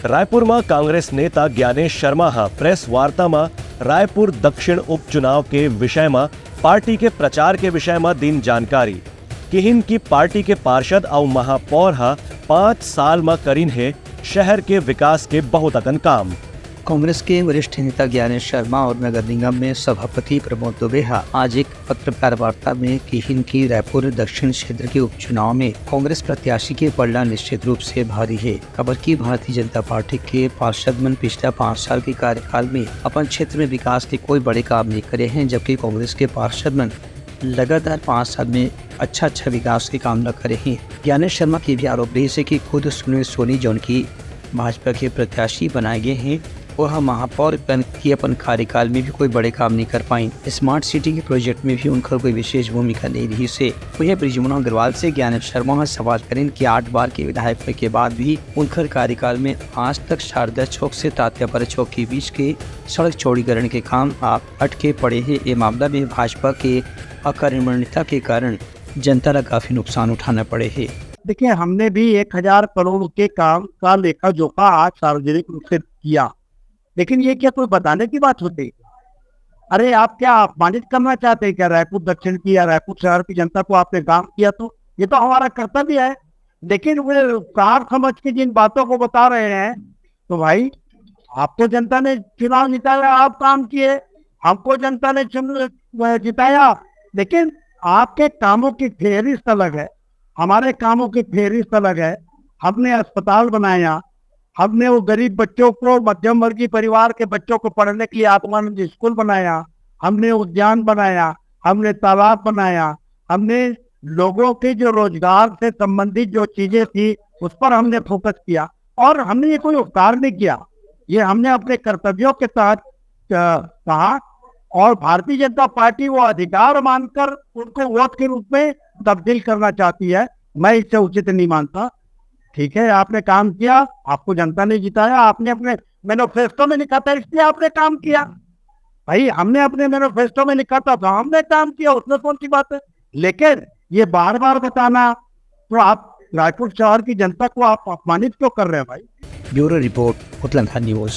રાયપુરમાં કોંગ્રેસ નેતા જ્ઞાનેશ શર્મા प्रेस वार्ता में रायपुर दक्षिण उपचुनाव के विषय में पार्टी के प्रचार के विषय में दिन जानकारी किहिन की पार्टी के पार्षद और महापौर 5 साल में करीन है शहर के विकास के बहुत अकन काम। कांग्रेस के वरिष्ठ नेता ज्ञानेश शर्मा और नगर निगम में सभापति प्रमोद दुबे आज एक पत्रकार वार्ता में किहिन की रायपुर दक्षिण क्षेत्र के उपचुनाव में कांग्रेस प्रत्याशी के पलड़ा निश्चित रूप से भारी है। खबर की भारतीय जनता पार्टी के पार्षद मन पिछला 5 साल के कार्यकाल में अपन क्षेत्र में विकास के कोई बड़े काम नहीं करे हैं, जबकि कांग्रेस के पार्षद मन लगातार 5 साल में अच्छा विकास के काम न करे हैं। ज्ञानेश शर्मा की भी आरोप रही है कि खुद सुनील सोनी जो उनकी भाजपा के प्रत्याशी बनाए गए हैं, वह महापौर की अपन कार्यकाल में भी कोई बड़े काम नहीं कर पाई। स्मार्ट सिटी के प्रोजेक्ट में भी उनका कोई विशेष भूमिका नहीं रही से वह ब्रिजमोहन अग्रवाल से ज्ञानेश शर्मा सवाल करें कि 8 बार के विधायक होने के बाद भी उनका कार्यकाल में आज तक शारदा चौक से तात्यापर चौक के बीच के सड़क चौड़ीकरण के काम आप अटके पड़े हैं। ये मामला में भाजपा के अकार्यमण्यता के कारण जनता का काफी नुकसान उठाना पड़े है। देखिए, हमने भी 1000 करोड़ के काम का लेखा जोखा आज सार्वजनिक रूप से किया, लेकिन ये क्या कोई बताने की बात होती? अरे आप क्या अपमानित करना चाहते हैं क्या रायपुर दक्षिण की या रायपुर शहर की जनता को? आपने काम किया तो ये तो हमारा कर्तव्य है, लेकिन वे कार समझ के जिन बातों को बता रहे हैं, तो भाई आपको जनता ने चुनाव जिताया, आप काम किए, हमको जनता ने जिताया, लेकिन आपके कामों की फेहरिस्त अलग है, हमारे कामों की फेहरिस्त अलग है। हमने अस्पताल बनाया, हमने वो गरीब बच्चों को, मध्यम वर्गीय परिवार के बच्चों को पढ़ने के लिए आत्मानंद स्कूल बनाया, हमने उद्यान बनाया, हमने तालाब बनाया, हमने लोगों के जो रोजगार से संबंधित जो चीजें थी उस पर हमने फोकस किया। और हमने ये कोई उपकार नहीं किया, ये हमने अपने कर्तव्यों के तहत कहा। और भारतीय जनता पार्टी वो अधिकार मानकर उनको वोट के रूप में तब्दील करना चाहती है, मैं इससे उचित नहीं मानता। ठीक है, आपने काम किया, आपको जनता ने जिताया, आपने अपने मैनिफेस्टो में लिखा था इसलिए आपने काम किया। भाई हमने अपने मैनिफेस्टो में लिखा था तो हमने काम किया, उसमें कौन सी बात है? लेकिन ये बार बार बताना, तो आप रायपुर शहर की जनता को आप अपमानित क्यों कर रहे हैं भाई? Bureau report, Uttarakhand news.